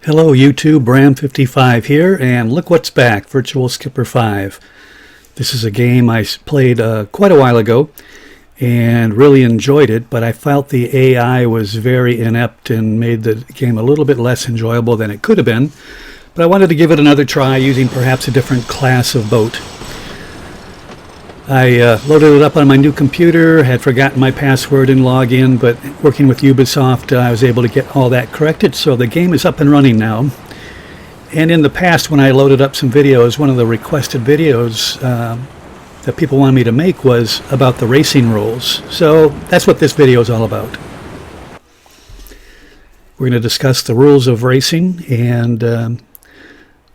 Hello YouTube, Bram55 here, and look what's back, Virtual Skipper 5. This is a game I played quite a while ago and really enjoyed it, but I felt the AI was very inept and made the game a little bit less enjoyable than it could have been. But I wanted to give it another try using perhaps a different class of boat. I loaded it up on my new computer, had forgotten my password and login, but working with Ubisoft, I was able to get all that corrected, so the game is up and running now. And in the past, when I loaded up some videos, one of the requested videos that people wanted me to make was about the racing rules. So that's what this video is all about. We're going to discuss the rules of racing, and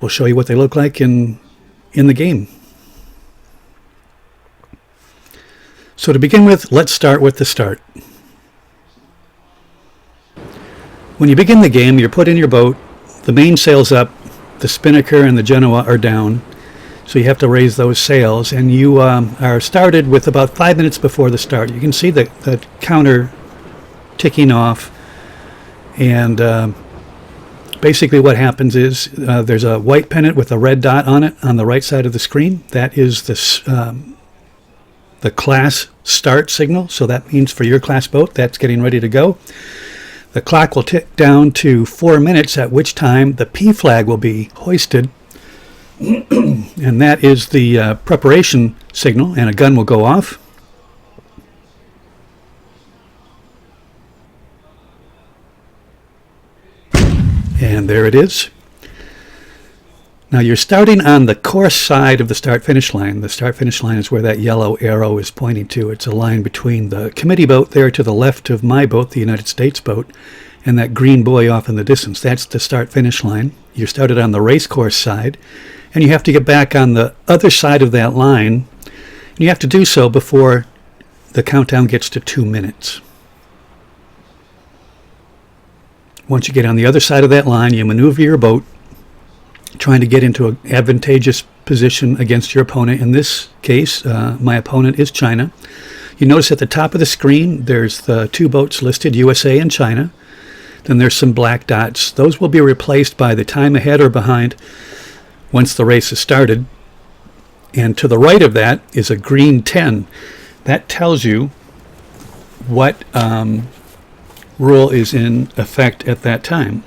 we'll show you what they look like in the game. So to begin with, let's start with the start. When you begin the game, you're put in your boat, the mainsail's up, the spinnaker and the genoa are down, so you have to raise those sails, and you are started with about 5 minutes before the start. You can see the counter ticking off, and basically what happens is there's a white pennant with a red dot on it on the right side of the screen. That is the class start signal, so that means for your class boat that's getting ready to go. The clock will tick down to 4 minutes, at which time the P flag will be hoisted, and that is the preparation signal, and a gun will go off. And there it is. Now you're starting on the course side of the start-finish line. The start-finish line is where that yellow arrow is pointing to. It's a line between the committee boat there to the left of my boat, the United States boat, and that green buoy off in the distance. That's the start-finish line. You're started on the race course side, and you have to get back on the other side of that line. And you have to do so before the countdown gets to 2 minutes. Once you get on the other side of that line, you maneuver your boat, trying to get into an advantageous position against your opponent. In this case, my opponent is China. You notice at the top of the screen, there's the two boats listed, USA and China. Then there's some black dots. Those will be replaced by the time ahead or behind once the race is started. And to the right of that is a green 10. That tells you what rule is in effect at that time.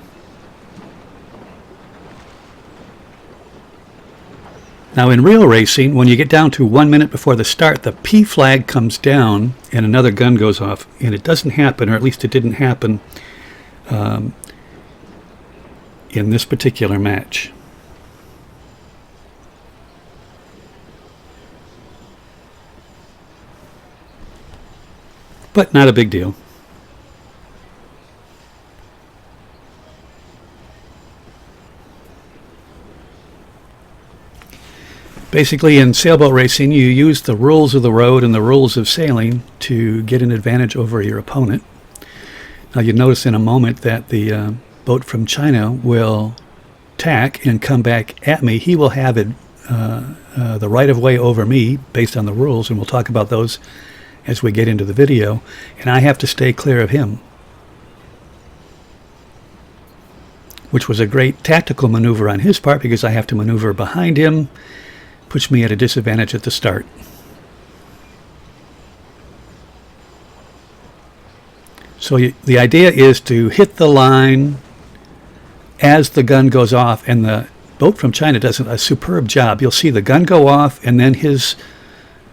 Now in real racing, when you get down to 1 minute before the start, the P flag comes down and another gun goes off. And it doesn't happen, or at least it didn't happen in this particular match. But not a big deal. Basically, in sailboat racing, you use the rules of the road and the rules of sailing to get an advantage over your opponent. Now, you'll notice in a moment that the boat from China will tack and come back at me. He will have the right of way over me based on the rules, and we'll talk about those as we get into the video, and I have to stay clear of him, which was a great tactical maneuver on his part because I have to maneuver behind him. Puts me at a disadvantage at the start. So the idea is to hit the line as the gun goes off, and the boat from China does a superb job. You'll see the gun go off, and then his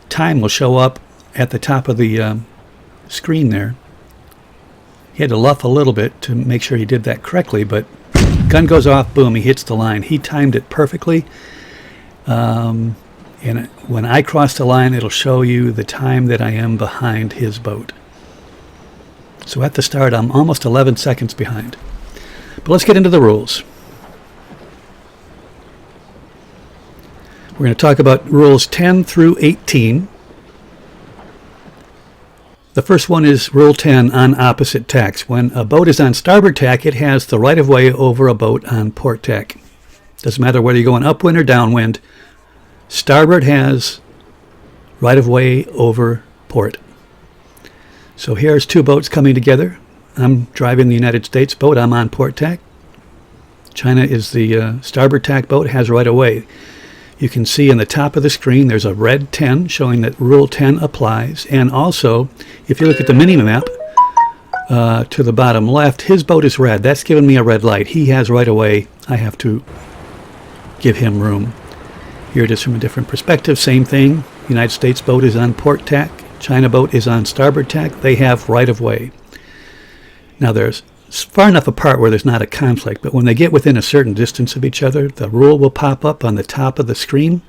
time will show up at the top of the screen there. He had to luff a little bit to make sure he did that correctly, but gun goes off, boom, he hits the line. He timed it perfectly. And when I cross the line, it'll show you the time that I am behind his boat. So at the start, I'm almost 11 seconds behind. But let's get into the rules. We're going to talk about rules 10 through 18. The first one is Rule 10 on opposite tacks. When a boat is on starboard tack, it has the right of way over a boat on port tack. Doesn't matter whether you're going upwind or downwind. Starboard has right of way over port. So here's two boats coming together. I'm driving the United States boat. I'm on port tack. China is the starboard tack boat, has right of way. You can see in the top of the screen there's a red 10 showing that Rule 10 applies. And also, if you look at the mini-map to the bottom left, his boat is red. That's giving me a red light. He has right of way. I have to give him room. Here it is from a different perspective. Same thing. United States boat is on port tack. China boat is on starboard tack. They have right of way. Now there's far enough apart where there's not a conflict, but when they get within a certain distance of each other, the rule will pop up on the top of the screen,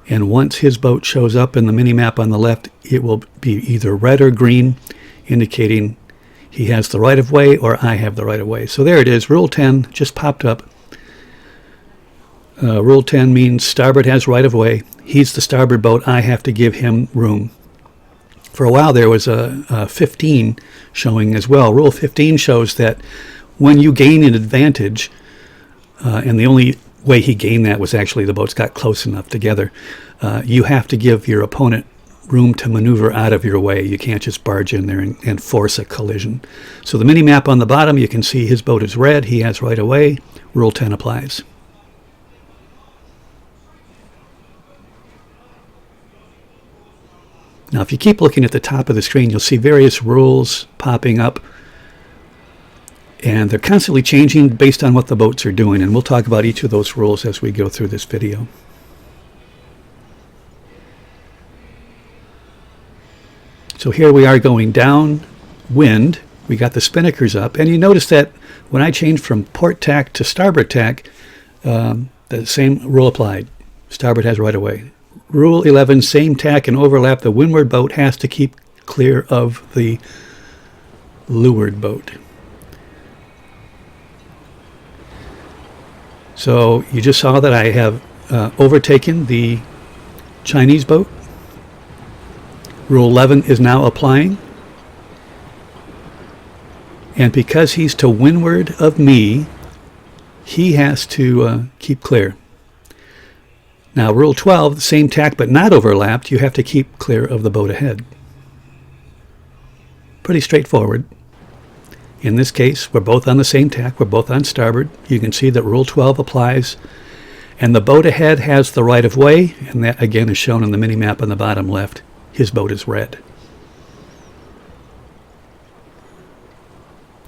and once his boat shows up in the mini-map on the left, it will be either red or green, indicating he has the right of way or I have the right of way. So there it is. Rule 10 just popped up. Rule 10 means starboard has right of way. He's the starboard boat. I have to give him room. For a while there was a 15 showing as well. Rule 15 shows that when you gain an advantage, and the only way he gained that was actually the boats got close enough together, you have to give your opponent room to maneuver out of your way. You can't just barge in there and force a collision. So the mini-map on the bottom, you can see his boat is red. He has right of way. Rule 10 applies. Now, if you keep looking at the top of the screen, you'll see various rules popping up, and they're constantly changing based on what the boats are doing, and we'll talk about each of those rules as we go through this video. So here we are going downwind. We got the spinnakers up, and you notice that when I changed from port tack to starboard tack, the same rule applied. Starboard has right of way. Rule 11, same tack and overlap. The windward boat has to keep clear of the leeward boat. So you just saw that I have overtaken the Chinese boat. Rule 11 is now applying. And because he's to windward of me, he has to keep clear. Now, Rule 12, the same tack but not overlapped, you have to keep clear of the boat ahead. Pretty straightforward. In this case, we're both on the same tack, we're both on starboard. You can see that Rule 12 applies, and the boat ahead has the right of way, and that again is shown in the mini-map on the bottom left. His boat is red.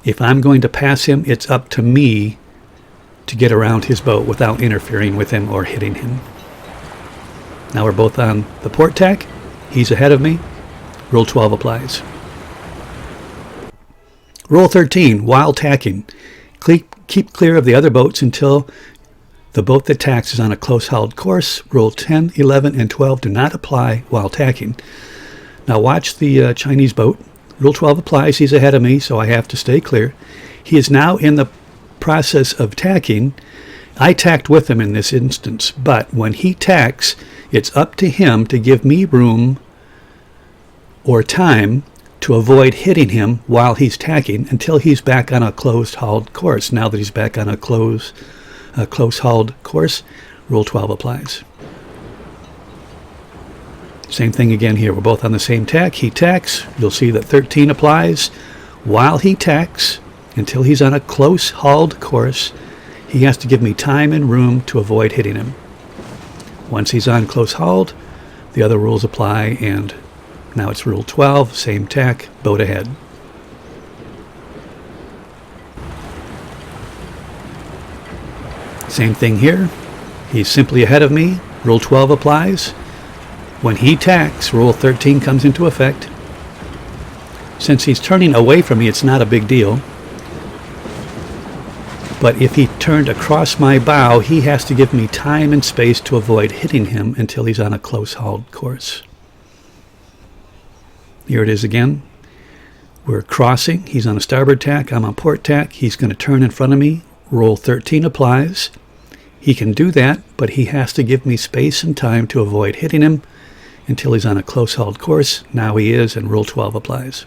If I'm going to pass him, it's up to me to get around his boat without interfering with him or hitting him. Now we're both on the port tack. He's ahead of me. Rule 12 applies. Rule 13, while tacking. Keep clear of the other boats until the boat that tacks is on a close-hauled course. Rule 10, 11, and 12 do not apply while tacking. Now watch the Chinese boat. Rule 12 applies. He's ahead of me, so I have to stay clear. He is now in the process of tacking. I tacked with him in this instance, but when he tacks, it's up to him to give me room or time to avoid hitting him while he's tacking until he's back on a closed-hauled course. Now that he's back on a close-hauled course, Rule 12 applies. Same thing again here. We're both on the same tack. He tacks. You'll see that 13 applies. While he tacks, until he's on a close-hauled course, he has to give me time and room to avoid hitting him. Once he's on close-hauled, the other rules apply, and now it's Rule 12, same tack, boat ahead. Same thing here. He's simply ahead of me. Rule 12 applies. When he tacks, Rule 13 comes into effect. Since he's turning away from me, it's not a big deal. But if he turned across my bow, he has to give me time and space to avoid hitting him until he's on a close-hauled course. Here it is again. We're crossing. He's on a starboard tack. I'm on port tack. He's going to turn in front of me. Rule 13 applies. He can do that, but he has to give me space and time to avoid hitting him until he's on a close-hauled course. Now he is, and Rule 12 applies.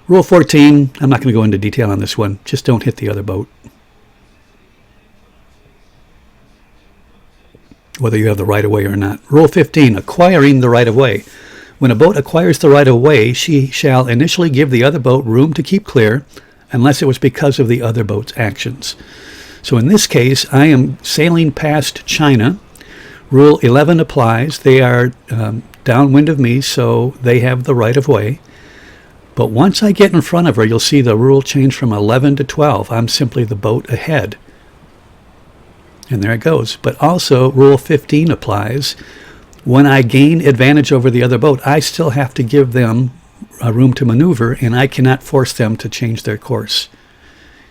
Rule 14, I'm not going to go into detail on this one. Just don't hit the other boat. Whether you have the right of way or not. Rule 15, acquiring the right of way. When a boat acquires the right of way, she shall initially give the other boat room to keep clear unless it was because of the other boat's actions. So in this case, I am sailing past China. Rule 11 applies. They are downwind of me, so they have the right of way. But once I get in front of her, you'll see the rule change from 11 to 12. I'm simply the boat ahead. And there it goes. But also, Rule 15 applies. When I gain advantage over the other boat, I still have to give them room to maneuver, and I cannot force them to change their course.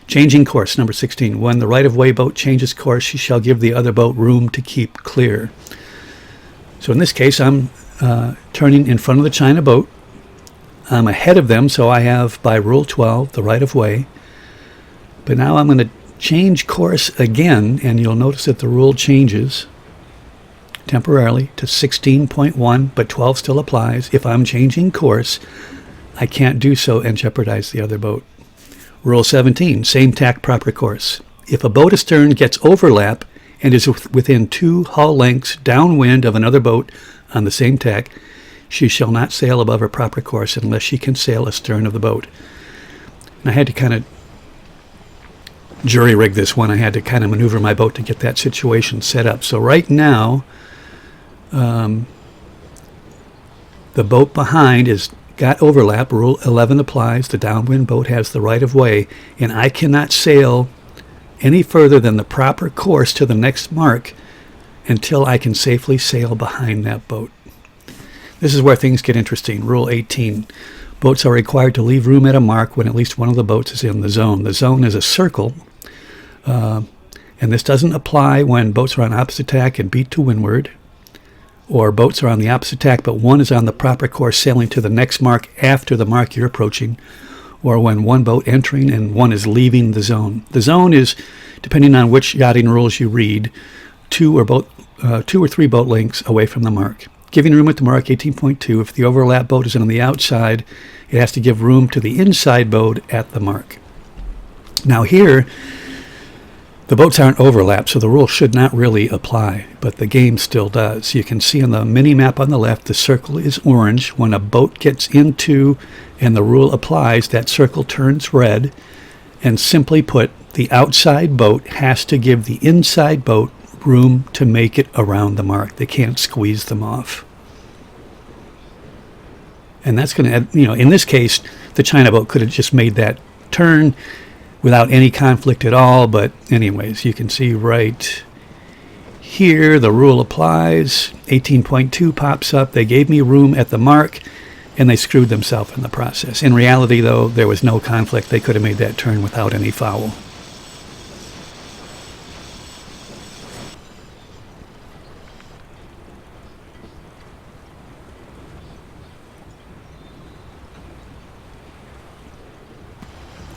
Changing course, number 16. When the right-of-way boat changes course, she shall give the other boat room to keep clear. So in this case, I'm turning in front of the China boat. I'm ahead of them, so I have, by Rule 12, the right-of-way. But now I'm going to change course again, and you'll notice that the rule changes temporarily to 16.1, but 12 still applies. If I'm changing course, I can't do so and jeopardize the other boat. Rule 17, same tack, proper course. If a boat astern gets overlap and is within 2 hull lengths downwind of another boat on the same tack, she shall not sail above her proper course unless she can sail astern of the boat. And I had to kind of jury-rig this one. I had to kind of maneuver my boat to get that situation set up. So right now, the boat behind is got overlap. Rule 11 applies. The downwind boat has the right of way, and I cannot sail any further than the proper course to the next mark until I can safely sail behind that boat. This is where things get interesting. Rule 18. Boats are required to leave room at a mark when at least one of the boats is in the zone. The zone is a circle, and this doesn't apply when boats are on opposite tack and beat to windward, or boats are on the opposite tack but one is on the proper course sailing to the next mark after the mark you're approaching, or when one boat entering and one is leaving the zone. The zone is, depending on which yachting rules you read, 2 or 3 boat lengths away from the mark. Giving room at the mark, 18.2. If the overlap boat is on the outside, it has to give room to the inside boat at the mark. Now here, the boats aren't overlapped, so the rule should not really apply, but the game still does. You can see on the mini-map on the left, the circle is orange. When a boat gets into and the rule applies, that circle turns red, and simply put, the outside boat has to give the inside boat room to make it around the mark. They can't squeeze them off. And that's going to, in this case, the China boat could have just made that turn without any conflict at all. But anyways, you can see right here, the rule applies. 18.2 pops up. They gave me room at the mark, and they screwed themselves in the process. In reality, though, there was no conflict. They could have made that turn without any foul.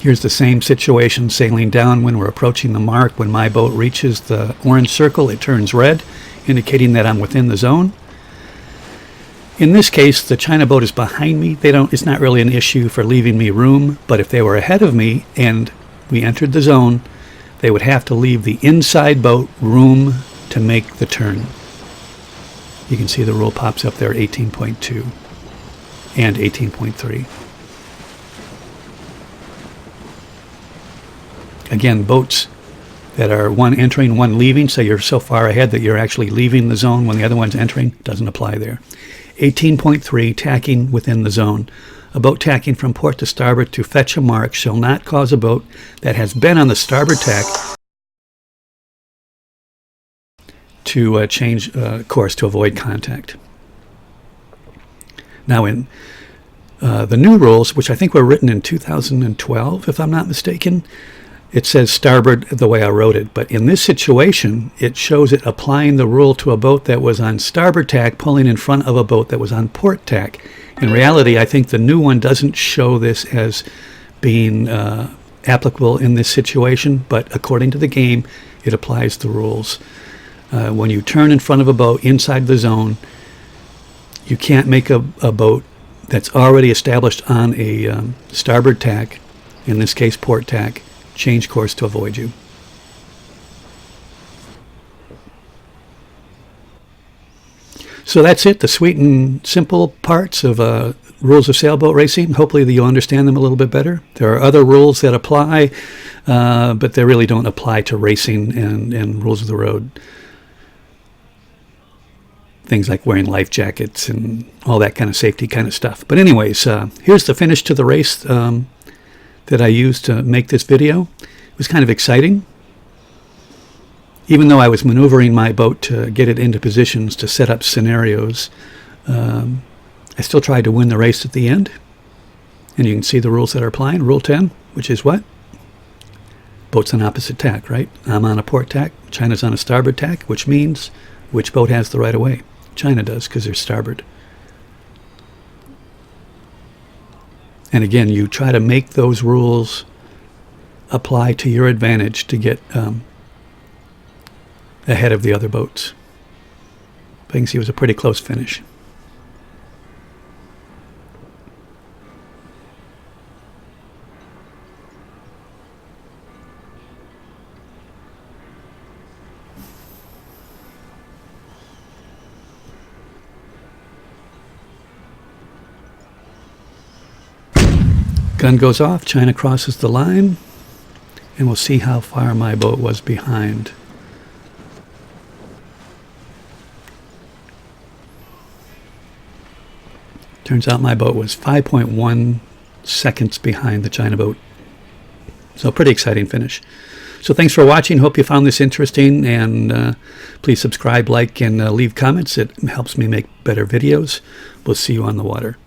Here's the same situation, sailing down when we're approaching the mark. When my boat reaches the orange circle, it turns red, indicating that I'm within the zone. In this case, the China boat is behind me. It's not really an issue for leaving me room, but if they were ahead of me and we entered the zone, they would have to leave the inside boat room to make the turn. You can see the rule pops up there, 18.2 and 18.3. Again, boats that are one entering, one leaving, so you're so far ahead that you're actually leaving the zone when the other one's entering, doesn't apply there. 18.3, tacking within the zone. A boat tacking from port to starboard to fetch a mark shall not cause a boat that has been on the starboard tack to change course to avoid contact. Now in the new rules, which I think were written in 2012, if I'm not mistaken, it says starboard the way I wrote it. But in this situation, it shows it applying the rule to a boat that was on starboard tack pulling in front of a boat that was on port tack. In reality, I think the new one doesn't show this as being applicable in this situation, but according to the game, it applies the rules. When you turn in front of a boat inside the zone, you can't make a boat that's already established on a starboard tack, in this case port tack, change course to avoid you. So that's it, the sweet and simple parts of rules of sailboat racing. Hopefully you'll understand them a little bit better. There are other rules that apply, but they really don't apply to racing and rules of the road. Things like wearing life jackets and all that kind of safety kind of stuff. But anyways, here's the finish to the race that I used to make this video. It was kind of exciting. Even though I was maneuvering my boat to get it into positions to set up scenarios, I still tried to win the race at the end. And you can see the rules that are applying. Rule 10, which is what? Boat's on opposite tack, right? I'm on a port tack. China's on a starboard tack, which means which boat has the right of way? China does, because they're starboard. And again, you try to make those rules apply to your advantage to get ahead of the other boats. But you can see it was a pretty close finish. Gun goes off, China crosses the line, and we'll see how far my boat was behind. Turns out my boat was 5.1 seconds behind the China boat. So pretty exciting finish. So thanks for watching. Hope you found this interesting, and please subscribe, like, and leave comments. It helps me make better videos. We'll see you on the water.